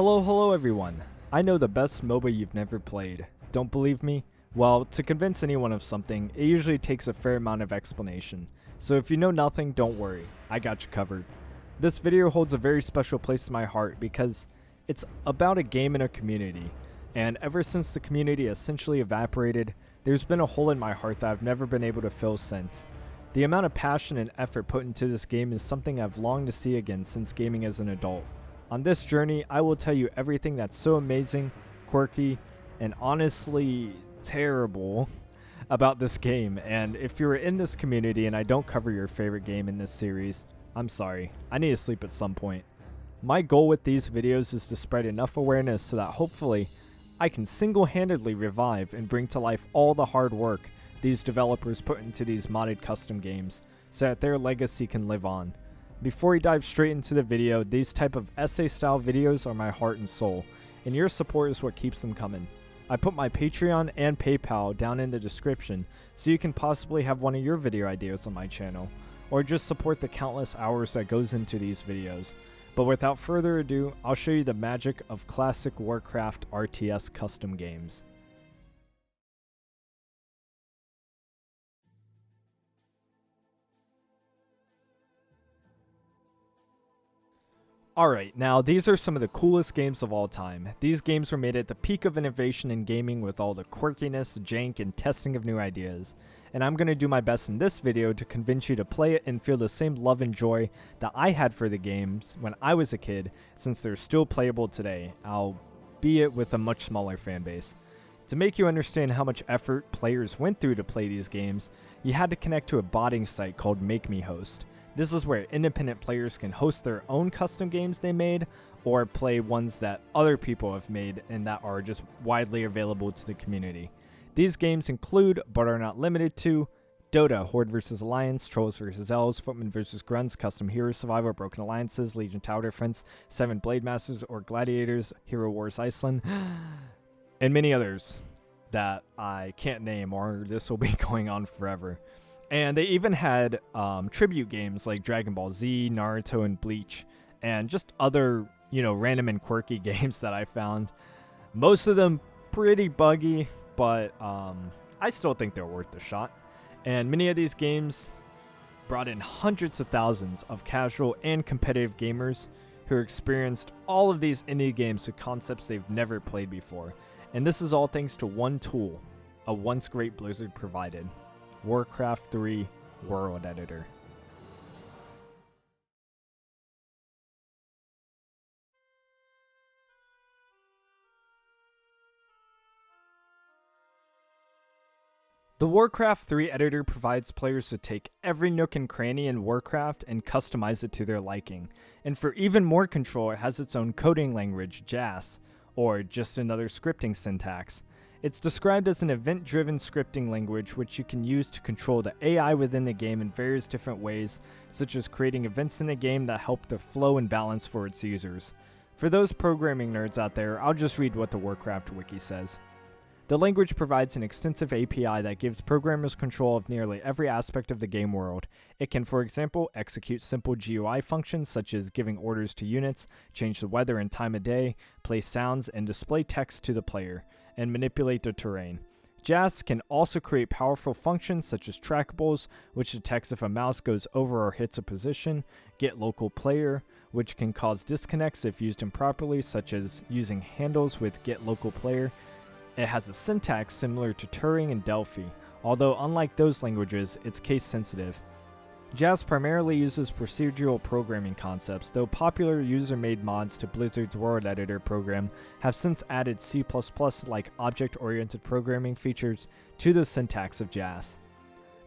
Hello everyone. I know the best MOBA you've never played. Don't believe me? Well, to convince anyone of something, it usually takes a fair amount of explanation. So if you know nothing, don't worry. I got you covered. This video holds a very special place in my heart because it's about a game and a community. And ever since the community essentially evaporated, there's been a hole in my heart that I've never been able to fill since. The amount of passion and effort put into this game is something I've longed to see again since gaming as an adult. On this journey, I will tell you everything that's so amazing, quirky, and honestly terrible about this game. And if you're in this community and I don't cover your favorite game in this series, I'm sorry. I need to sleep at some point. My goal with these videos is to spread enough awareness so that hopefully I can single-handedly revive and bring to life all the hard work these developers put into these modded custom games so that their legacy can live on. Before we dive straight into the video, these type of essay-style videos are my heart and soul, and your support is what keeps them coming. I put my Patreon and PayPal down in the description so you can possibly have one of your video ideas on my channel, or just support the countless hours that goes into these videos. But without further ado, I'll show you the magic of classic Warcraft RTS custom games. Alright, now these are some of the coolest games of all time. These games were made at the peak of innovation in gaming with all the quirkiness, jank, and testing of new ideas. And I'm going to do my best in this video to convince you to play it and feel the same love and joy that I had for the games when I was a kid, since they're still playable today, albeit with a much smaller fan base. To make you understand how much effort players went through to play these games, you had to connect to a botting site called MakeMeHost. This is where independent players can host their own custom games they made, or play ones that other people have made and that are just widely available to the community. These games include, but are not limited to, DoTA, Horde vs. Alliance, Trolls vs. Elves, Footmen vs. Grunts, Custom Heroes Survival, Broken Alliances, Legion Tower Defense, 7 Blade Masters or Gladiators, Hero Wars Iceland, and many others that I can't name, or this will be going on forever. And they even had tribute games like Dragon Ball Z, Naruto, and Bleach, and just other, random and quirky games that I found. Most of them pretty buggy, but I still think they're worth a shot. And many of these games brought in hundreds of thousands of casual and competitive gamers who experienced all of these indie games with concepts they've never played before. And this is all thanks to one tool a once great Blizzard provided: Warcraft 3 World Editor. The Warcraft 3 editor provides players to take every nook and cranny in Warcraft and customize it to their liking. And for even more control, it has its own coding language, JAS, or just another scripting syntax. It's described as an event-driven scripting language which you can use to control the AI within the game in various different ways, such as creating events in a game that help the flow and balance for its users. For those programming nerds out there, I'll just read what the Warcraft wiki says. The language provides an extensive API that gives programmers control of nearly every aspect of the game world. It can, for example, execute simple GUI functions such as giving orders to units, change the weather and time of day, play sounds, and display text to the player, and manipulate the terrain. JAS can also create powerful functions such as trackables, which detects if a mouse goes over or hits a position, get local player, which can cause disconnects if used improperly, such as using handles with get local player. It has a syntax similar to Turing and Delphi, although unlike those languages, it's case sensitive. JAS primarily uses procedural programming concepts, though popular user-made mods to Blizzard's World Editor program have since added C++-like object-oriented programming features to the syntax of JAS.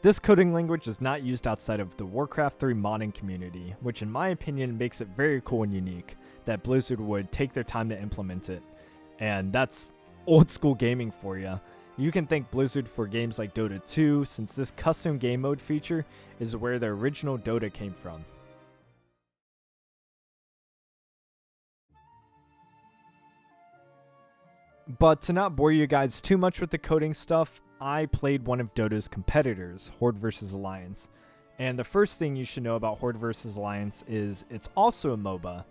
This coding language is not used outside of the Warcraft 3 modding community, which in my opinion makes it very cool and unique that Blizzard would take their time to implement it. And that's old school gaming for you. You can thank Blizzard for games like Dota 2, since this custom game mode feature is where the original Dota came from. But to not bore you guys too much with the coding stuff, I played one of Dota's competitors, Horde vs. Alliance. And the first thing you should know about Horde vs. Alliance is it's also a MOBA,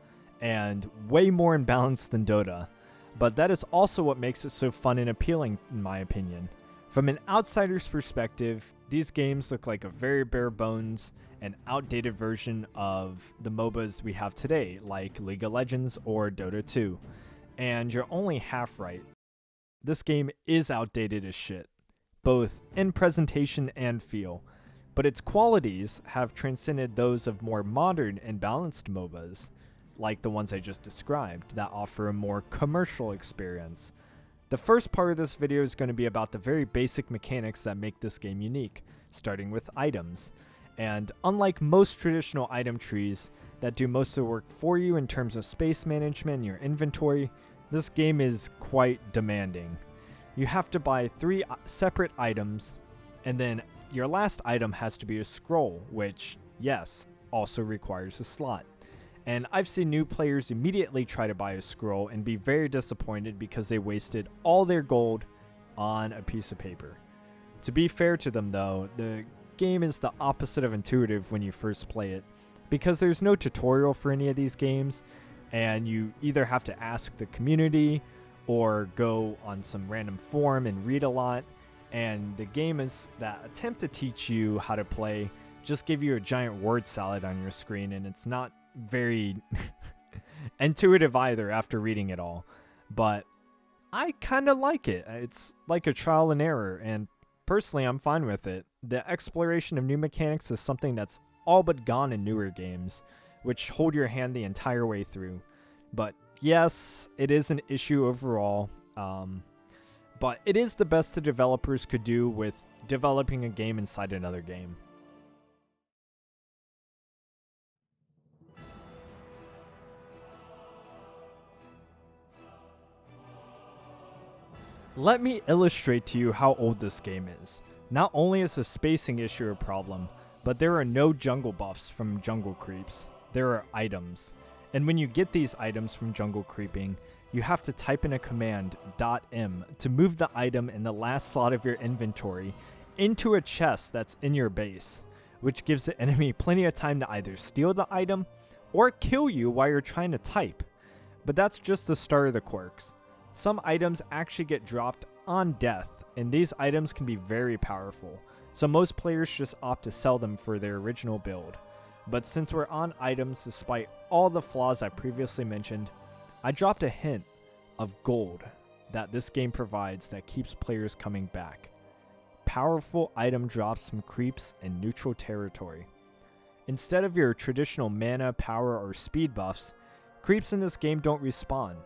and way more imbalanced than DoTA. But that is also what makes it so fun and appealing, in my opinion. From an outsider's perspective, these games look like a very bare bones and outdated version of the MOBAs we have today, like League of Legends or Dota 2. And you're only half right. This game is outdated as shit, both in presentation and feel, but its qualities have transcended those of more modern and balanced MOBAs, like the ones I just described, that offer a more commercial experience. The first part of this video is going to be about the very basic mechanics that make this game unique, starting with items. And unlike most traditional item trees that do most of the work for you in terms of space management and your inventory, this game is quite demanding. You have to buy 3 separate items, and then your last item has to be a scroll, which, yes, also requires a slot. And I've seen new players immediately try to buy a scroll and be very disappointed because they wasted all their gold on a piece of paper. To be fair to them though, the game is the opposite of intuitive when you first play it, because there's no tutorial for any of these games, and you either have to ask the community or go on some random forum and read a lot, and the gamers that attempt to teach you how to play just give you a giant word salad on your screen, and it's not very intuitive either after reading it all. But I kind of like it. It's like a trial and error, and personally I'm fine with it. The exploration of new mechanics is something that's all but gone in newer games, which hold your hand the entire way through. But yes, it is an issue overall, but it is the best the developers could do with developing a game inside another game. Let me illustrate to you how old this game is. Not only is the spacing issue a problem, but there are no jungle buffs from jungle creeps. There are items. And when you get these items from jungle creeping, you have to type in a command .m to move the item in the last slot of your inventory into a chest that's in your base, which gives the enemy plenty of time to either steal the item or kill you while you're trying to type. But that's just the start of the quirks. Some items actually get dropped on death, and these items can be very powerful, so most players just opt to sell them for their original build. But since we're on items despite all the flaws I previously mentioned, I dropped a hint of gold that this game provides that keeps players coming back. Powerful item drops from creeps in neutral territory. Instead of your traditional mana, power, or speed buffs, creeps in this game don't respawn,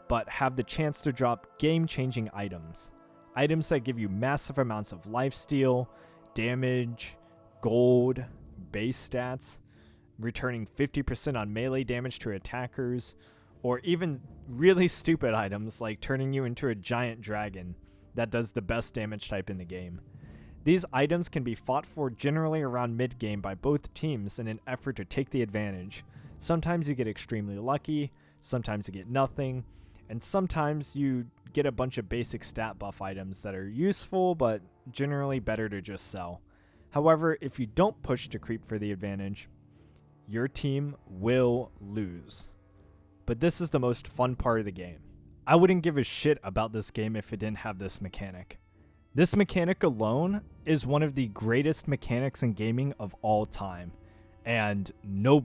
but have the chance to drop game-changing items. Items that give you massive amounts of lifesteal, damage, gold, base stats, returning 50% on melee damage to attackers, or even really stupid items like turning you into a giant dragon that does the best damage type in the game. These items can be fought for generally around mid-game by both teams in an effort to take the advantage. Sometimes you get extremely lucky, sometimes you get nothing, and sometimes you get a bunch of basic stat buff items that are useful, but generally better to just sell. However, if you don't push to creep for the advantage, your team will lose. But this is the most fun part of the game. I wouldn't give a shit about this game if it didn't have this mechanic. This mechanic alone is one of the greatest mechanics in gaming of all time, and no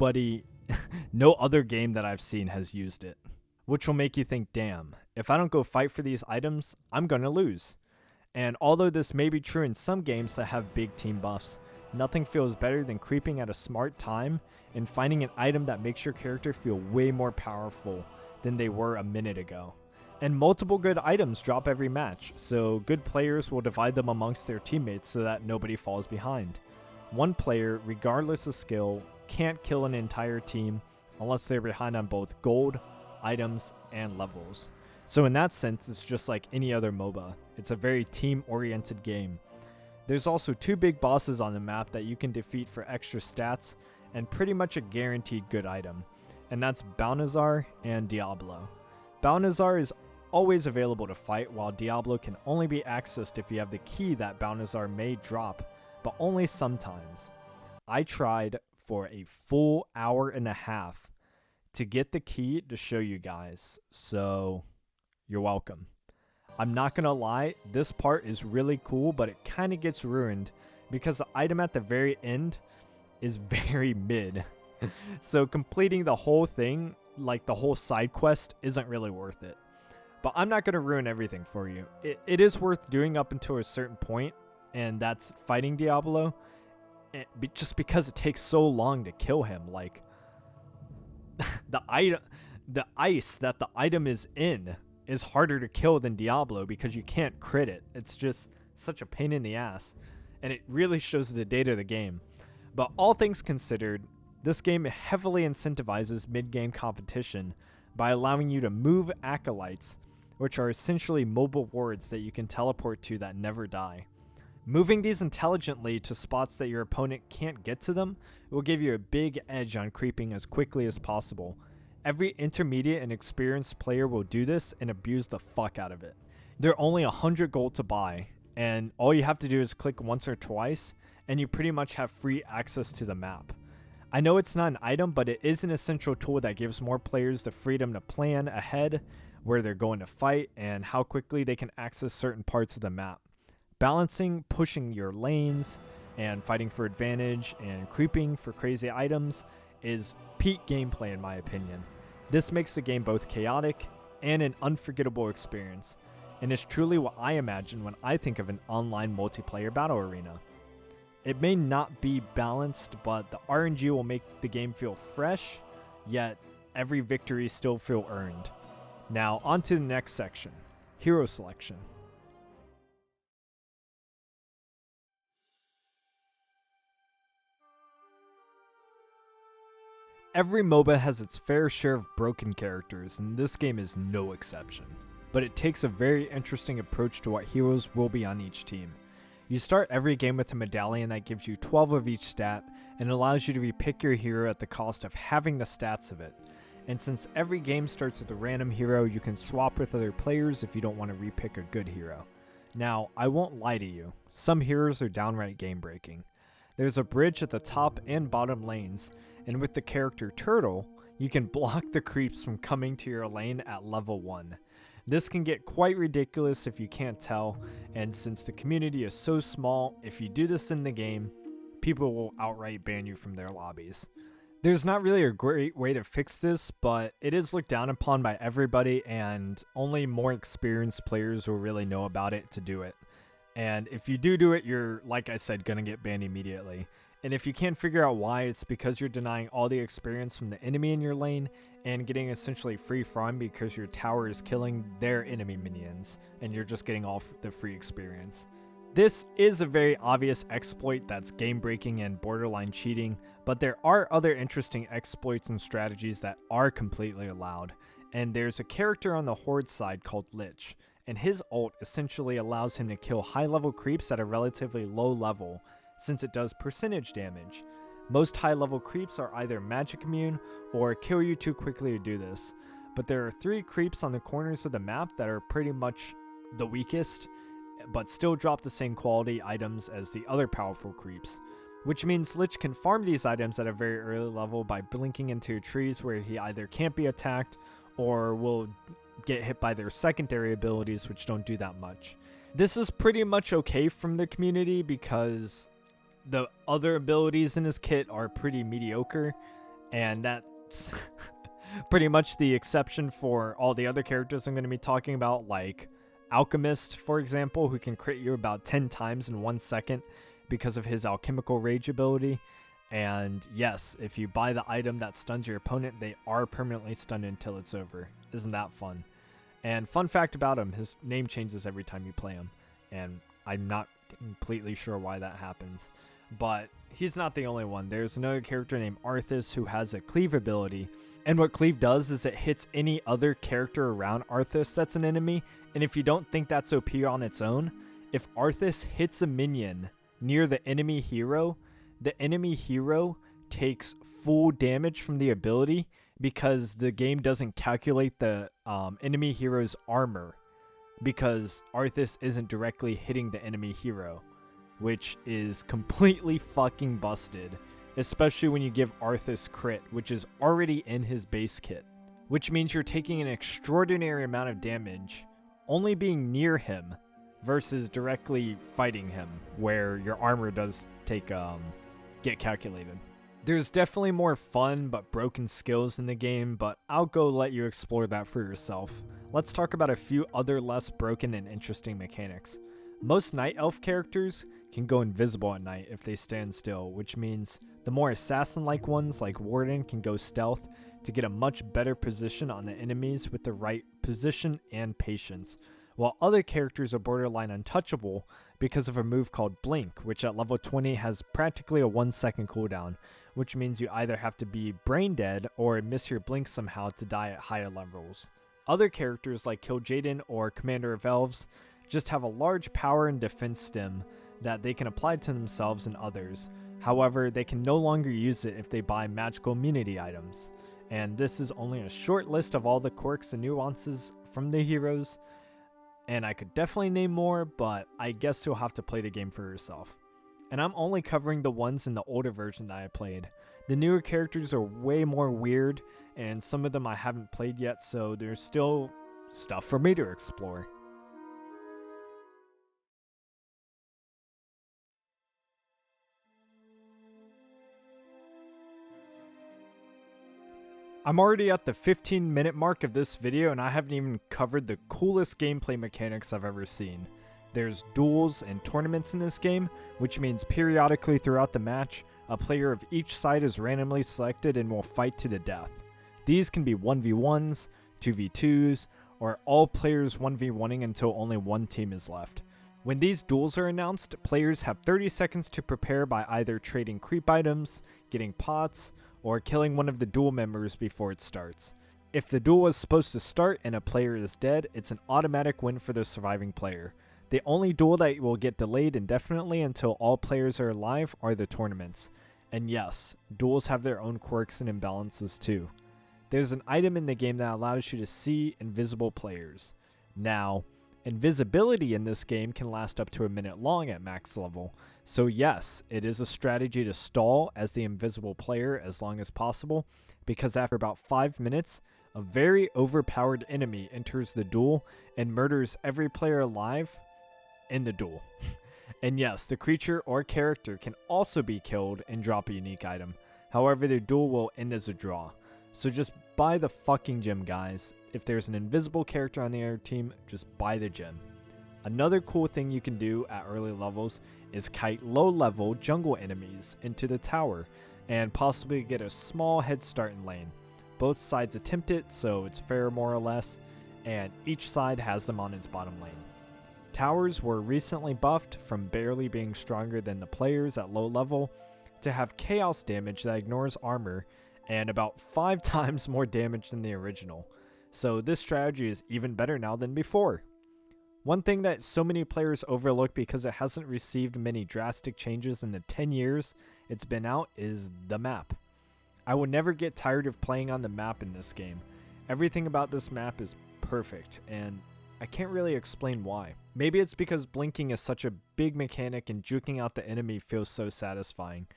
other game that I've seen has used it. Which will make you think, damn, if I don't go fight for these items, I'm gonna lose. And although this may be true in some games that have big team buffs, nothing feels better than creeping at a smart time and finding an item that makes your character feel way more powerful than they were a minute ago. And multiple good items drop every match, so good players will divide them amongst their teammates so that nobody falls behind. One player, regardless of skill, can't kill an entire team unless they're behind on both gold, items, and levels. So in that sense, it's just like any other MOBA. It's a very team-oriented game. There's also 2 big bosses on the map that you can defeat for extra stats and pretty much a guaranteed good item, and that's Balnazar and Diablo. Balnazar is always available to fight, while Diablo can only be accessed if you have the key that Balnazar may drop, but only sometimes. I tried for a full hour and a half to get the key to show you guys, so you're welcome. I'm not gonna lie, this part is really cool, but it kind of gets ruined because the item at the very end is very mid. So completing the whole thing, like the whole side quest, isn't really worth it. But I'm not gonna ruin everything for you. It is worth doing up until a certain point, and that's fighting Diablo, just because it takes so long to kill him. Like, the ice that the item is in is harder to kill than Diablo because you can't crit it. It's just such a pain in the ass, and it really shows the data of the game. But all things considered, this game heavily incentivizes mid-game competition by allowing you to move acolytes, which are essentially mobile wards that you can teleport to that never die. Moving these intelligently to spots that your opponent can't get to them will give you a big edge on creeping as quickly as possible. Every intermediate and experienced player will do this and abuse the fuck out of it. They're only 100 gold to buy, and all you have to do is click once or twice, and you pretty much have free access to the map. I know it's not an item, but it is an essential tool that gives more players the freedom to plan ahead where they're going to fight and how quickly they can access certain parts of the map. Balancing, pushing your lanes, and fighting for advantage and creeping for crazy items is peak gameplay in my opinion. This makes the game both chaotic and an unforgettable experience, and is truly what I imagine when I think of an online multiplayer battle arena. It may not be balanced, but the RNG will make the game feel fresh, yet every victory still feel earned. Now on to the next section, hero selection. Every MOBA has its fair share of broken characters, and this game is no exception. But it takes a very interesting approach to what heroes will be on each team. You start every game with a medallion that gives you 12 of each stat, and allows you to repick your hero at the cost of having the stats of it. And since every game starts with a random hero, you can swap with other players if you don't want to repick a good hero. Now, I won't lie to you, some heroes are downright game breaking. There's a bridge at the top and bottom lanes, and with the character Turtle, you can block the creeps from coming to your lane at level 1. This can get quite ridiculous if you can't tell, and since the community is so small, if you do this in the game, people will outright ban you from their lobbies. There's not really a great way to fix this, but it is looked down upon by everybody, and only more experienced players will really know about it to do it. And if you do it, you're, like I said, gonna get banned immediately. And if you can't figure out why, it's because you're denying all the experience from the enemy in your lane and getting essentially free farm because your tower is killing their enemy minions and you're just getting all the free experience. This is a very obvious exploit that's game breaking and borderline cheating, but there are other interesting exploits and strategies that are completely allowed. And there's a character on the Horde side called Lich, and his ult essentially allows him to kill high level creeps at a relatively low level, since it does percentage damage. Most high level creeps are either magic immune or kill you too quickly to do this, but there are 3 creeps on the corners of the map that are pretty much the weakest, but still drop the same quality items as the other powerful creeps, which means Lich can farm these items at a very early level by blinking into trees where he either can't be attacked or will get hit by their secondary abilities, which don't do that much. This is pretty much okay from the community because the other abilities in his kit are pretty mediocre, and that's pretty much the exception for all the other characters I'm going to be talking about, like Alchemist, for example, who can crit you about 10 times in 1 second because of his alchemical rage ability. And yes, if you buy the item that stuns your opponent, they are permanently stunned until it's over. Isn't that fun? And fun fact about him, his name changes every time you play him, and I'm not completely sure why that happens. But he's not the only one. There's another character named Arthas who has a cleave ability, and what cleave does is it hits any other character around Arthas that's an enemy, and if you don't think that's OP on its own, if Arthas hits a minion near the enemy hero takes full damage from the ability because the game doesn't calculate the enemy hero's armor because Arthas isn't directly hitting the enemy hero, which is completely fucking busted. especially when you give Arthas crit, which is already in his base kit, which means you're taking an extraordinary amount of damage only being near him versus directly fighting him, where your armor does take get calculated. There's definitely more fun but broken skills in the game, but I'll go let you explore that for yourself. Let's talk about a few other less broken and interesting mechanics. Most Night Elf characters can go invisible at night if they stand still, which means the more assassin-like ones like Warden can go stealth to get a much better position on the enemies with the right position and patience, while other characters are borderline untouchable because of a move called Blink, which at level 20 has practically a 1 second cooldown, which means you either have to be brain dead or miss your blink somehow to die at higher levels. Other characters like Kil'jaeden or Commander of Elves just have a large power and defense stem that they can apply to themselves and others. However, they can no longer use it if they buy magical immunity items. And this is only a short list of all the quirks and nuances from the heroes, and I could definitely name more, but I guess you'll have to play the game for yourself. And I'm only covering the ones in the older version that I played. The newer characters are way more weird, and some of them I haven't played yet, so there's still stuff for me to explore. I'm already at the 15-minute mark of this video, and I haven't even covered the coolest gameplay mechanics I've ever seen. There's duels and tournaments in this game, which means periodically throughout the match, a player of each side is randomly selected and will fight to the death. These can be 1v1s, 2v2s, or all players 1v1ing until only one team is left. When these duels are announced, players have 30 seconds to prepare by either trading creep items, getting pots, or killing one of the duel members before it starts. If the duel is supposed to start and a player is dead, it's an automatic win for the surviving player. The only duel that will get delayed indefinitely until all players are alive are the tournaments. And yes, duels have their own quirks and imbalances too. There's an item in the game that allows you to see invisible players. Now, invisibility in this game can last up to a minute long at max level, so yes, it is a strategy to stall as the invisible player as long as possible, because after about 5 minutes, a very overpowered enemy enters the duel and murders every player alive in the duel. And yes, the creature or character can also be killed and drop a unique item. However, the duel will end as a draw. So just buy the fucking gem, guys. If there's an invisible character on the other team, just buy the gem. Another cool thing you can do at early levels is kite low-level jungle enemies into the tower and possibly get a small head start in lane. Both sides attempt it, so it's fair more or less, and each side has them on its bottom lane. Towers were recently buffed from barely being stronger than the players at low level to have chaos damage that ignores armor and about 5 times more damage than the original. So this strategy is even better now than before. One thing that so many players overlook because it hasn't received many drastic changes in the 10 years it's been out is the map. I will never get tired of playing on the map in this game. Everything about this map is perfect, and I can't really explain why. Maybe it's because blinking is such a big mechanic and juking out the enemy feels so satisfying,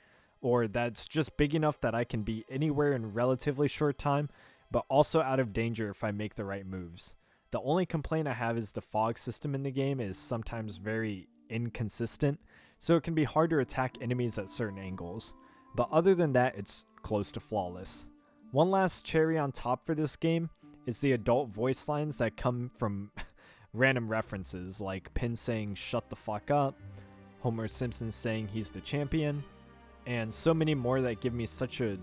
or that it's just big enough that I can be anywhere in relatively short time, but also out of danger if I make the right moves. The only complaint I have is the fog system in the game is sometimes very inconsistent, so it can be hard to attack enemies at certain angles. But other than that, it's close to flawless. One last cherry on top for this game is the adult voice lines that come from random references, like Pin saying "shut the fuck up," Homer Simpson saying he's the champion, and so many more that give me such a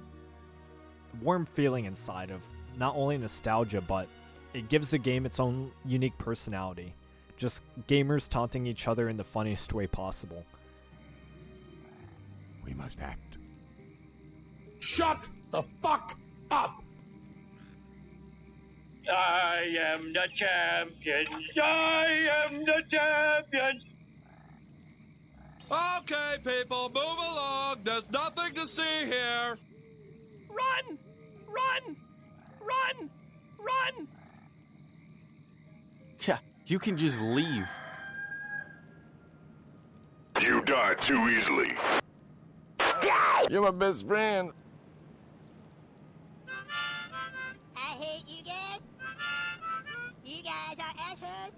warm feeling inside of not only nostalgia, but it gives the game its own unique personality. Just gamers taunting each other in the funniest way possible. We must act. Shut the fuck up! I am the champion. I am the champion. Okay, people, move along. There's nothing to see here. Run! Run! Run! Run! Yeah, you can just leave. You die too easily. You're my best friend. I hate you guys. You guys are assholes.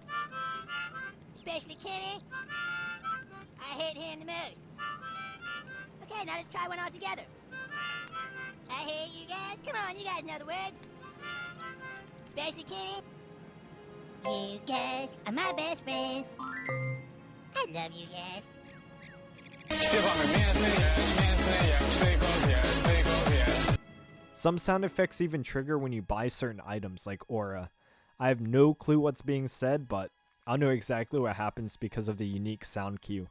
Especially Kenny. I hate him the most. Okay, now let's try one all together. I hate you guys. Come on, you guys know the words. Especially Kenny. You guys are my best friends. I love you guys. Some sound effects even trigger when you buy certain items like aura. I have no clue what's being said, but I'll know exactly what happens because of the unique sound cue.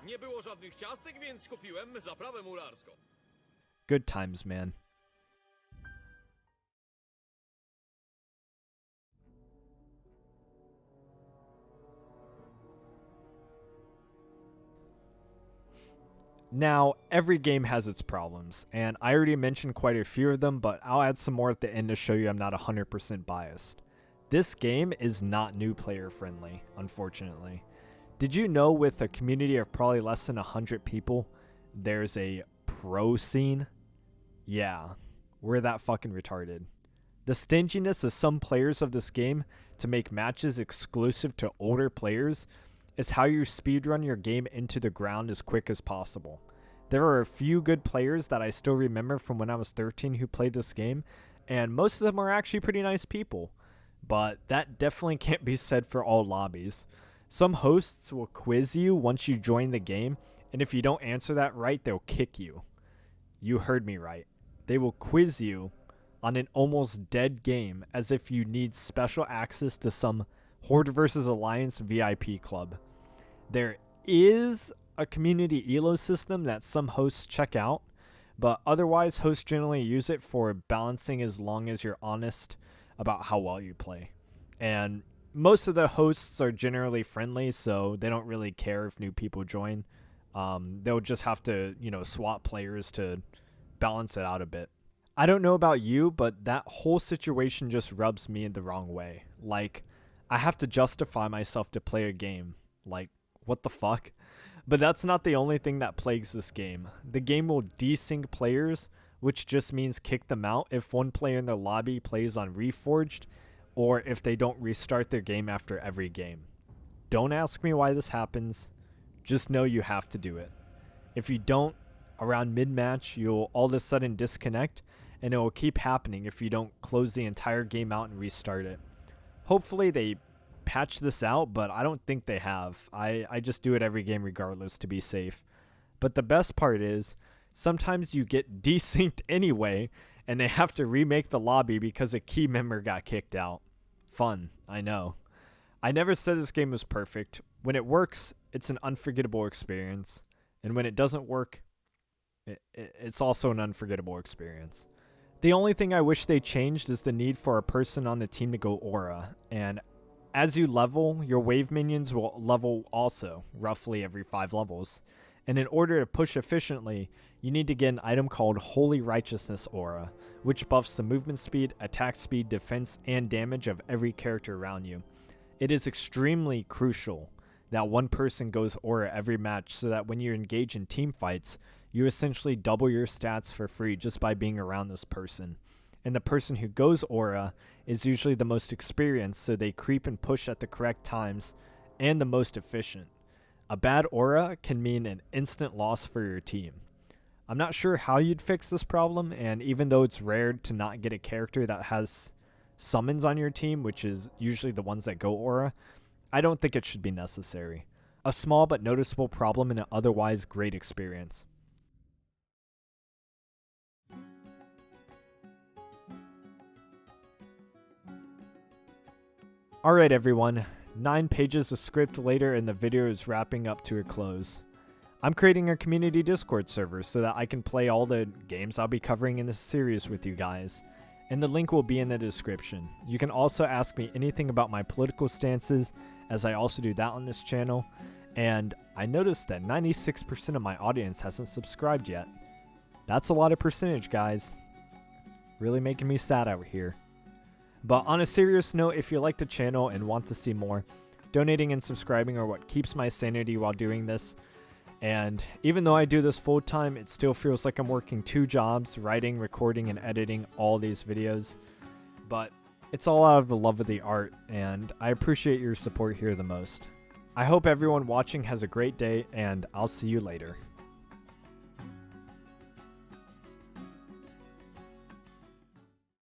Nie było żadnych ciastek, więc kupiłem zaprawę murarską. Good times, man. Now, every game has its problems, and I already mentioned quite a few of them, but I'll add some more at the end to show you I'm not 100% biased. This game is not new player friendly, unfortunately. Did you know with a community of probably less than 100 people, there's a pro scene? Yeah, we're that fucking retarded. The stinginess of some players of this game to make matches exclusive to older players is how you speedrun your game into the ground as quick as possible. There are a few good players that I still remember from when I was 13 who played this game, and most of them are actually pretty nice people. But that definitely can't be said for all lobbies. Some hosts will quiz you once you join the game, and if you don't answer that right, they'll kick you. You heard me right. They will quiz you on an almost dead game as if you need special access to some Horde vs. Alliance VIP club. There is a community elo system that some hosts check out, but otherwise hosts generally use it for balancing as long as you're honest about how well you play. And most of the hosts are generally friendly, so they don't really care if new people join. They'll just have to, swap players to balance it out a bit. I don't know about you, but that whole situation just rubs me in the wrong way. Like, I have to justify myself to play a game. Like, what the fuck? But that's not the only thing that plagues this game. The game will desync players, which just means kick them out if one player in the lobby plays on Reforged, or if they don't restart their game after every game. Don't ask me why this happens. Just know you have to do it. If you don't, around mid-match, you'll all of a sudden disconnect, and it will keep happening if you don't close the entire game out and restart it. Hopefully they patch this out, but I don't think they have. I just do it every game regardless to be safe. But the best part is, sometimes you get desynced anyway, and they have to remake the lobby because a key member got kicked out. Fun, I know. I never said this game was perfect. When it works, it's an unforgettable experience. And when it doesn't work, it's also an unforgettable experience. The only thing I wish they changed is the need for a person on the team to go aura. And as you level, your wave minions will level also, roughly every 5 levels. And in order to push efficiently, you need to get an item called Holy Righteousness Aura, which buffs the movement speed, attack speed, defense, and damage of every character around you. It is extremely crucial that one person goes aura every match so that when you engage in team fights, you essentially double your stats for free just by being around this person. And the person who goes aura is usually the most experienced, so they creep and push at the correct times and the most efficient. A bad aura can mean an instant loss for your team. I'm not sure how you'd fix this problem, and even though it's rare to not get a character that has summons on your team, which is usually the ones that go aura, I don't think it should be necessary. A small but noticeable problem in an otherwise great experience. Alright everyone, 9 pages of script later and the video is wrapping up to a close. I'm creating a community Discord server so that I can play all the games I'll be covering in this series with you guys, and the link will be in the description. You can also ask me anything about my political stances, as I also do that on this channel, and I noticed that 96% of my audience hasn't subscribed yet. That's a lot of percentage, guys. Really making me sad out here. But on a serious note, if you like the channel and want to see more, Donating and subscribing are what keeps my sanity while doing this. And even though I do this full time, it still feels like I'm working 2 jobs, writing, recording, and editing all these videos. But it's all out of the love of the art, and I appreciate your support here the most. I hope everyone watching has a great day, and I'll see you later.